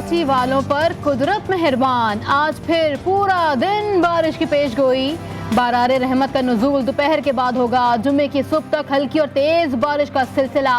कराची वालों पर कुदरत मेहरबान, आज फिर पूरा दिन बारिश की पेशगोई। बारारे रहमत का नुज़ूल दोपहर के बाद होगा। जुम्मे की सुबह तक हल्की और तेज बारिश का सिलसिला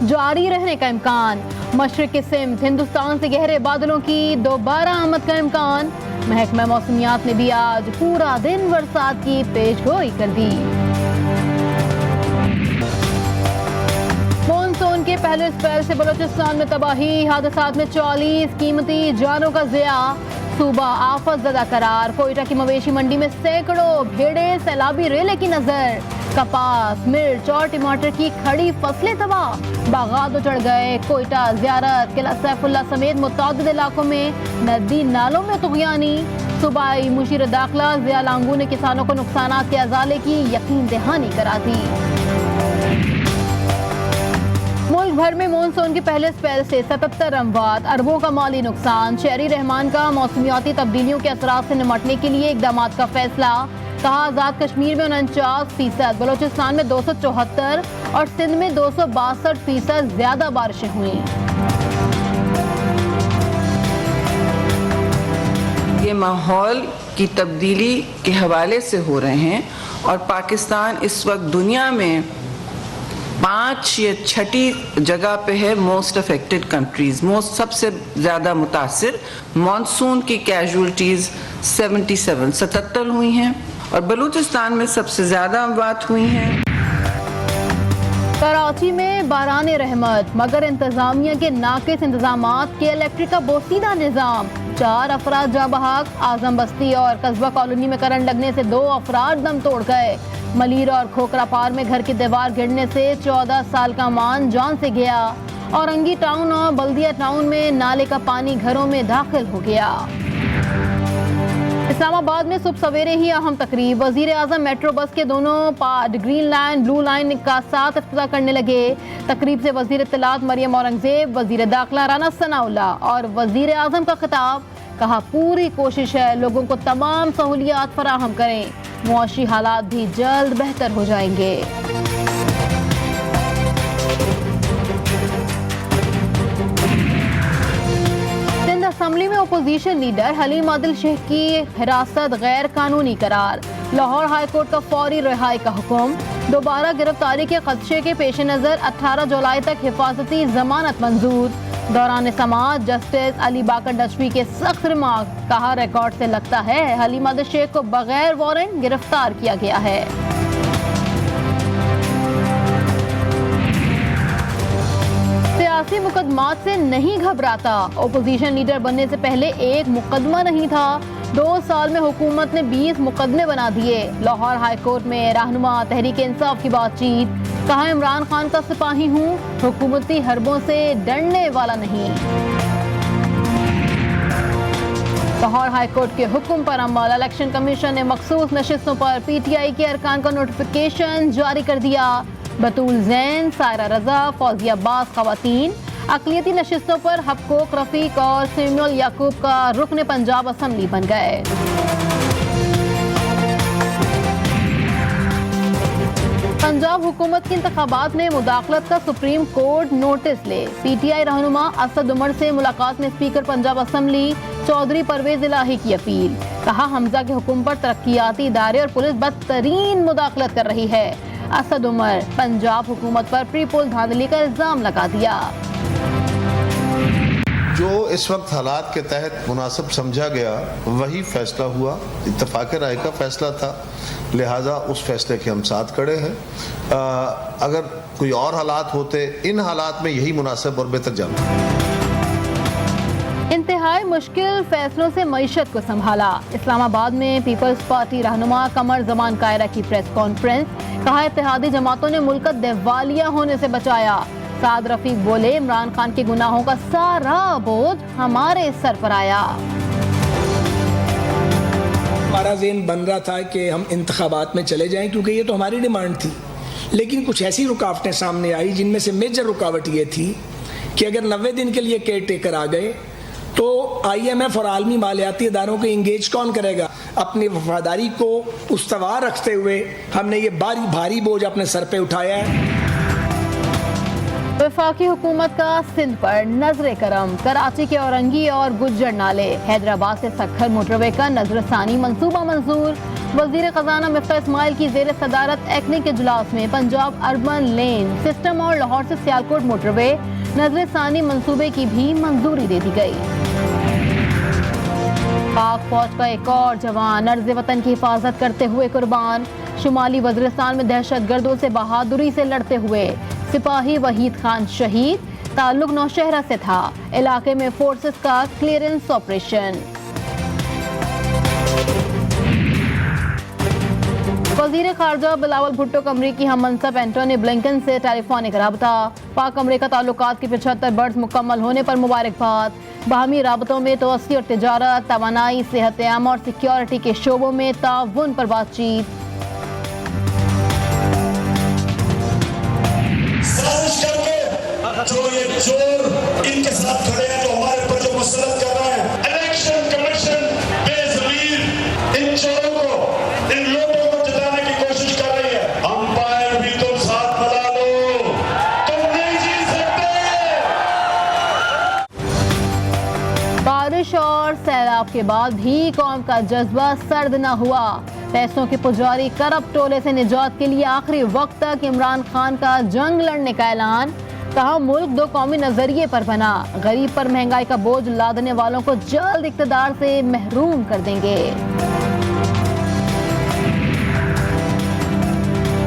जारी रहने का इम्कान। मशरिक की सिमत हिंदुस्तान से गहरे बादलों की दोबारा आमद का इम्कान। महकमा मौसमियात ने भी आज पूरा दिन बरसात की पेशगोई कर दी। मानसून के पहले स्पेल से बलूचिस्तान में तबाही, हादसात में 40 कीमती जानों का ज़िया। सूबा आफत ज़दा करार। कोयटा की मवेशी मंडी में सैकड़ों भेड़ें सैलाबी रेले की नजर। कपास, मिर्च और टमाटर की खड़ी फसलें तबाह, बागात उजड़ गए। कोयटा, ज़ियारत, किला सैफुल्ला समेत मुतअद्दिद इलाकों में नदी नालों में तुग़यानी। सूबाई मुशीर दाखिला ज़िया लांगू ने किसानों को नुकसानात के अज़ाले की यकीन दहानी करा दी। मुल्क भर में मानसून के पहले स्पेल से 77 अमवात, अरबों का माली नुकसान। शहरी रहमान का मौसमियाती तब्दीलियों के असरात से निमटने के लिए इक़दाम का फैसला। कहा, आज़ाद कश्मीर में 49%, बलूचिस्तान में 274 और सिंध में 262% ज्यादा बारिशें हुई। ये माहौल की तब्दीली के हवाले से हो रहे हैं और पाकिस्तान इस वक्त दुनिया में 5 या 6ठी जगह पे है मोस्ट अफेक्टेड कंट्रीज। सबसे ज़्यादा मुतासिर मानसून की कैजुअल्टीज़ 77 हुई हैं और बलूचिस्तान में सबसे ज़्यादा अमवात हुई हैं। कराची में बाराने रहमत, मगर इंतजामिया के नाकिस इंतजामात के इलेक्ट्रिक का बोसीदा निज़ाम। 4 अफराद जाँ बहक। आजम बस्ती और कस्बा कॉलोनी में करंट लगने से 2 अफराद दम तोड़ गए। मलीर और खोखरा पार में घर की दीवार गिरने से 14 साल का मान जान से गया। औरंगी टाउन और बल्दिया टाउन में नाले का पानी घरों में दाखिल हो गया। इस्लामाबाद में सुबह सवेरे ही अहम तकरीब। वजीर आजम मेट्रो बस के दोनों part green line blue line का साथ इफ्तिताह करने लगे। तकरीब से वजीर इत्तलात मरियम औरंगजेब, वजीर दाखिला राना सनाउल्लाह और वजीर आजम का खिताब। कहा, पूरी कोशिश है लोगों को तमाम सहूलियात फराहम करें, मुआशी हालात भी जल्द बेहतर हो जाएंगे। सिंध असेंबली में अपोजिशन लीडर हलीम आदिल शेख की हिरासत गैर कानूनी करार। लाहौर हाई कोर्ट का फौरी रिहाई का हुक्म। दोबारा गिरफ्तारी के खदशे के पेश नजर 18 जुलाई तक हिफाजती जमानत मंजूर। दौरान समाअत जस्टिस अली बाकर नजवी के सख्त रिमार्क। कहा, रिकॉर्ड से लगता है हलीम आदिल शेख को बगैर वारंट गिरफ्तार किया गया है। सियासी मुकदमात से नहीं घबराता। ओपोजिशन लीडर बनने से पहले एक मुकदमा नहीं था। 2 साल में हुकूमत ने 20 मुकदमे बना दिए। लाहौर हाई कोर्ट में रहनुमा तहरीक इंसाफ की बातचीत। कहा, इमरान खान का सिपाही हूँ, हुकूमती हरबों से डरने वाला नहीं। लाहौर हाई कोर्ट के हुक्म पर अमल। इलेक्शन कमीशन ने मखसूस नशिस्तों पर PTI के अरकान का नोटिफिकेशन जारी कर दिया। बतूल जैन, सायरा रजा, फौजिया अब्बास खवातीन। अकलियती नशिस्तों पर हबकोक रफीक और सैमुअल याकूब का रुकन पंजाब असेंबली बन गए। पंजाब हुकूमत के इंतखाबात में मुदाखलत का सुप्रीम कोर्ट नोटिस ले। PTI रहनुमा असद उमर से मुलाकात में स्पीकर पंजाब असेंबली चौधरी परवेज इलाही की अपील। कहा, हमजा के हुक्म पर तरक्याती इदारे और पुलिस बदतरीन मुदाखलत कर रही है। असद उमर पंजाब हुकूमत पर प्री पोल धांधली का इल्जाम लगा दिया। जो इस वक्त हालात के तहत मुनासिब समझा गया वही फैसला हुआ। इत्तफाक राय का फैसला था, लिहाजा उस फैसले के हम साथ खड़े हैं। अगर कोई और हालात होते, इन हालात में यही मुनासिब और बेहतर जाना। इंतहाई मुश्किल फैसलों से मईशत को संभाला। इस्लामाबाद में पीपल्स पार्टी रहनुमा कमर जमान कायरा की प्रेस कॉन्फ्रेंस। कहा, इत्तेहादी जमातों ने मुल्क दिवालिया होने से बचाया। साद रफीक बोले, इमरान खान के गुनाहों का सारा बोझ हमारे सर पर आया। हमारा ज़हन बन रहा था कि हम इंतखाबात में चले जाएं, क्योंकि ये तो हमारी डिमांड थी। लेकिन कुछ ऐसी रुकावटें सामने आई जिनमें से मेजर रुकावट ये थी कि अगर 90 दिन के लिए केयर टेकर आ गए तो IMF और आलमी मालियाती इदारों को इंगेज कौन करेगा। अपनी वफादारी को उस्तवार रखते हुए हमने ये भारी बोझ अपने सर पे उठाया है। वफाकी हुकूमत का सिंध पर नजर करम। कराची के औरंगी और गुज्जर नाले, हैदराबाद से सक्खर मोटरवे का नजरसानी मंसूबा मंजूर। वजीर खजाना मिफ्ता इस्माइल की जेर सदारत एक्निक इजलास में पंजाब अर्बन लेन सिस्टम और लाहौर से सियालकोट मोटरवे नजरसानी मंसूबे की भी मंजूरी दे दी गई। पाक फौज का एक और जवान अर्ज़ वतन की हिफाजत करते हुए कुर्बान। शुमाली वज़ीरिस्तान में दहशतगर्दों से बहादुरी से लड़ते हुए सिपाही वहीद खान शहीद। ताल्लुक नौशहरा से था। इलाके में फोर्सेस का क्लियरेंस ऑपरेशन। वज़ीर खारजा बिलावल भुट्टो का अमरीकी हम मनसब एंटोनी ब्लिंकन से टेलीफोनिक रबता। पाक अमरीका ताल्लुकात के 75 बर्स मुकम्मल होने पर मुबारकबाद। बाहमी राबतों में तवस्सी और तिजारत, तवानाई, सेहत आम और सिक्योरिटी के शोबों में ताउन पर बातचीत। जो ये चोर इनके साथ खड़े हैं, जो हमारे पर जो मसलत कर रहे हैं, इलेक्शन कमीशन बेज़मीर इन चोरों को, इन लोगों को जिताने की कोशिश कर रही है। अंपायर भी तुम साथ मिला लो, तुम नहीं जीत सकते। बारिश और सैलाब के बाद भी कौम का जज्बा सर्द न हुआ। पैसों के पुजारी करप्ट टोले से निजात के लिए आखिरी वक्त तक इमरान खान का जंग लड़ने का ऐलान। कहा मुल्क दो कौमी नजरिए पर बना। गरीब पर महंगाई का बोझ लादने वालों को जल्द इक्तदार से महरूम कर देंगे।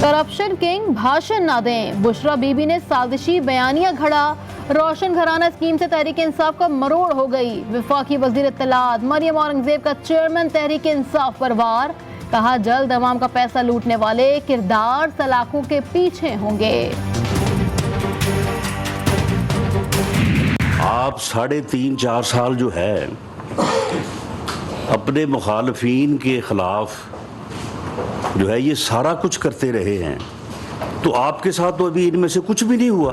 करप्शन किंग भाषण ना दें, बुशरा बीबी ने साजिशी बयानिया घड़ा। रोशन घराना स्कीम से तहरीक इंसाफ का मरोड़ हो गई। वफाकी वजीर इत्तलात मरियम औरंगजेब का चेयरमैन तहरीक इंसाफ पर वार। कहा जल्द अवाम का पैसा लूटने वाले किरदार सलाखों के पीछे होंगे। आप 3.5-4 साल जो है अपने मुखालफीन के खिलाफ जो है ये सारा कुछ करते रहे हैं, तो आपके साथ तो अभी इनमें से कुछ भी नहीं हुआ।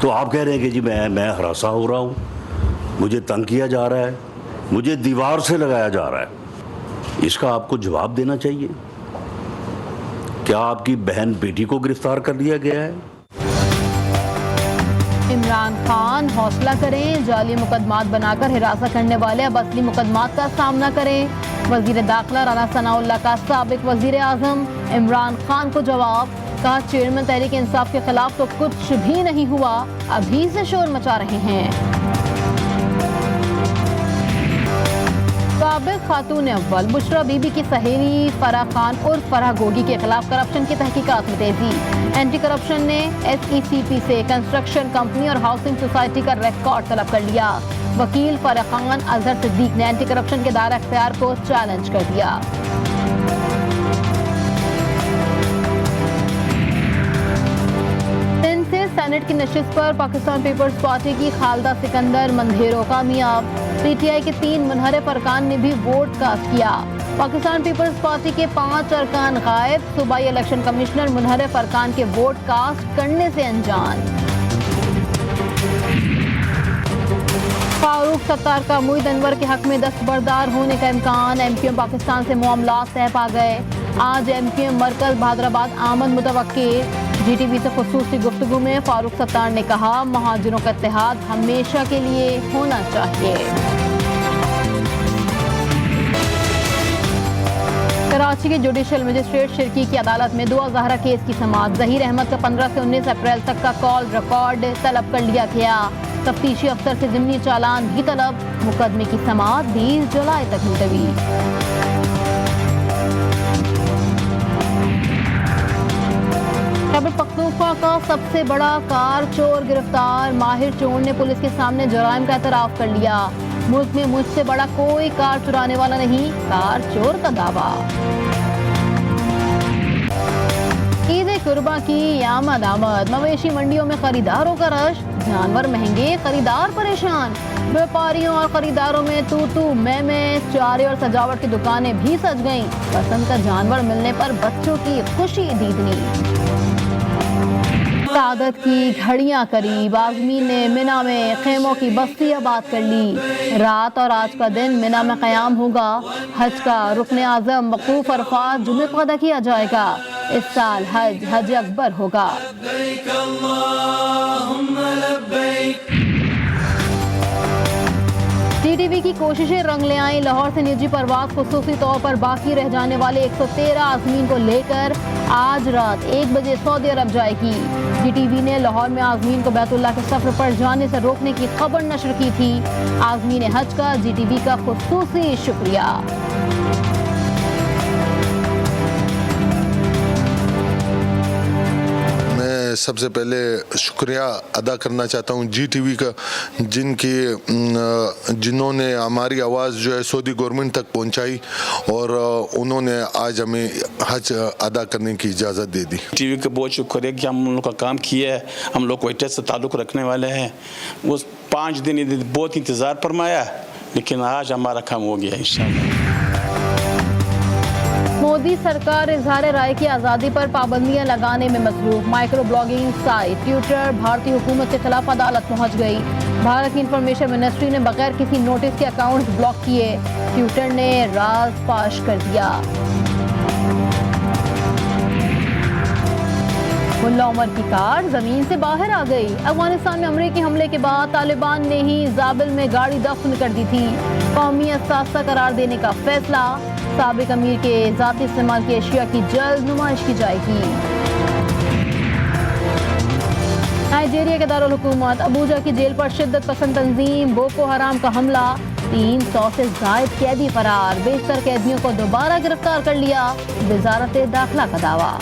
तो आप कह रहे हैं कि जी मैं हरासा हो रहा हूँ, मुझे तंग किया जा रहा है, मुझे दीवार से लगाया जा रहा है। इसका आपको जवाब देना चाहिए। क्या आपकी बहन बेटी को गिरफ्तार कर लिया गया है? इमरान खान हौसला करें, जाली मुकदमात बनाकर हिरासत करने वाले अब असली मुकदमात का सामना करें। वजीर दाखिला राना सनाउल्लाह का साबिक वजीर आजम इमरान खान को जवाब। कहा चेयरमैन तहरीक इंसाफ के खिलाफ तो कुछ भी नहीं हुआ, अभी से शोर मचा रहे हैं। साबिक खातून अव्वल बुशरा बीबी की सहेली फराह खान उर्फ फराह गोगी के खिलाफ करप्शन की तहकीकात में तेजी। एंटी करप्शन ने SECP से कंस्ट्रक्शन कंपनी और हाउसिंग सोसाइटी का रिकॉर्ड तलब कर लिया। वकील फराह खान अजहर सिद्दीक ने एंटी करप्शन के दायरा इख्तियार को चैलेंज कर दिया। सिंध से सेनेट की नशिस्त पर पाकिस्तान पीपल्स पार्टी की खालदा सिकंदर मंधेरो कामयाब। PTI के 3 मुनहरिफ अरकान ने भी वोट कास्ट किया। पाकिस्तान पीपल्स पार्टी के 5 अरकान गायब। सूबाई इलेक्शन कमिश्नर मुनहरिफ अरकान के वोट कास्ट करने से अनजान। फारूक सत्तार का मुईद अनवर के हक में दस्तबरदार होने का इम्कान। MQM पाकिस्तान से मामलात तय पा गए। आज MQM मरकज बहादुराबाद आमद मुतवक्के। GTV से खुसूसी गुफ्तगू में फारूक सत्तार ने कहा महाजिरों का इत्तेहाद हमेशा के लिए होना चाहिए। कराची के जुडिशल मजिस्ट्रेट शिरकी की अदालत में 2 ज़ाहरा केस की समाअत। ज़हीर अहमद का 15 से 19 अप्रैल तक का कॉल रिकॉर्ड तलब कर लिया गया। तफ्तीशी अफसर से ज़िमनी चालान भी तलब। मुकदमे की समाअत 20 जुलाई तक मुलतवी। खैबर पख्तूनख्वा का सबसे बड़ा कार चोर गिरफ्तार। माहिर चोर ने पुलिस के सामने जराइम का एतराफ़ कर लिया। मुल्क में मुझसे बड़ा कोई कार चुराने वाला नहीं, कार चोर का दावा। ईद कुर्बा की आमद मवेशी मंडियों में खरीदारों का रश। जानवर महंगे, खरीदार परेशान। व्यापारियों और खरीदारों में तू मैं चारे और सजावट की दुकानें भी सज गईं। पसंद का जानवर मिलने पर बच्चों की खुशी दीदनी। सादत की घड़ियां करीब। आज़मीन ने मिना में खेमों की बस्ती आबाद कर ली। रात और आज का दिन मिना में क़याम होगा। हज का रुकन आज़म वक़ूफ़ अरफ़ात जुमे को अदा किया जाएगा। इस साल हज अकबर होगा। टीटीवी की कोशिशें रंग ले आईं। लाहौर से निजी परवाज खुसूसी तौर पर बाकी रह जाने वाले 113 आज़मीन को लेकर आज रात 1 बजे सऊदी अरब जाएगी। जीटीवी ने लाहौर में आज़मीन को बैतुल्ला के सफर पर जाने से रोकने की खबर नशर की थी। आज़मीन हज का जीटीवी का खुसूसी शुक्रिया। सबसे पहले शुक्रिया अदा करना चाहता हूँ जीटीवी का, जिन्होंने हमारी आवाज़ जो है सऊदी गवर्नमेंट तक पहुँचाई और उन्होंने आज हमें हज अदा करने की इजाज़त दे दी। टीवी का बहुत शुक्र है कि हम लोग का काम किया है। हम लोग क्वेटा से ताल्लुक़ रखने वाले हैं। वो 5 दिन बहुत इंतज़ार फरमाया, लेकिन आज हमारा काम हो गया इंशाअल्लाह। मोदी सरकार इजहार राय की आज़ादी पर पाबंदियां लगाने में मसरूफ। माइक्रो ब्लॉगिंग साइट ट्विटर भारतीय हुकूमत के खिलाफ अदालत पहुंच गई। भारत की इंफॉर्मेशन मिनिस्ट्री ने बगैर किसी नोटिस के अकाउंट्स ब्लॉक किए। ट्विटर ने राज फाश कर दिया। मुल्ला उमर की कार जमीन से बाहर आ गई। अफगानिस्तान में अमरीकी हमले के बाद तालिबान ने ही जाबिल में गाड़ी दफन कर दी थी। कौमी असासा करार देने का फैसला। साबिक अमीर के जाती इस्तेमाल की एशिया की जल्द नुमाइश की जाएगी। नाइजीरिया के दारुल हुकूमत अबूजा की जेल पर शिद्दत पसंद तंजीम बोको हराम का हमला। 300 से जायद कैदी फरार। बेशतर कैदियों को दोबारा गिरफ्तार कर लिया। वजारत दाखिला का दावा।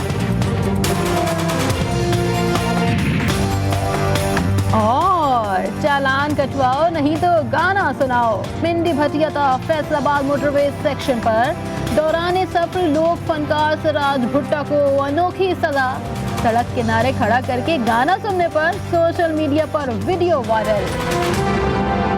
और चालान कटवाओ नहीं तो गाना सुनाओ। मिंडी भटियाता फैसलाबाद मोटरवे सेक्शन पर दौरान सफर लोक फनकार सिराज भुट्टा को अनोखी सजा। सड़क किनारे खड़ा करके गाना सुनने पर सोशल मीडिया पर वीडियो वायरल।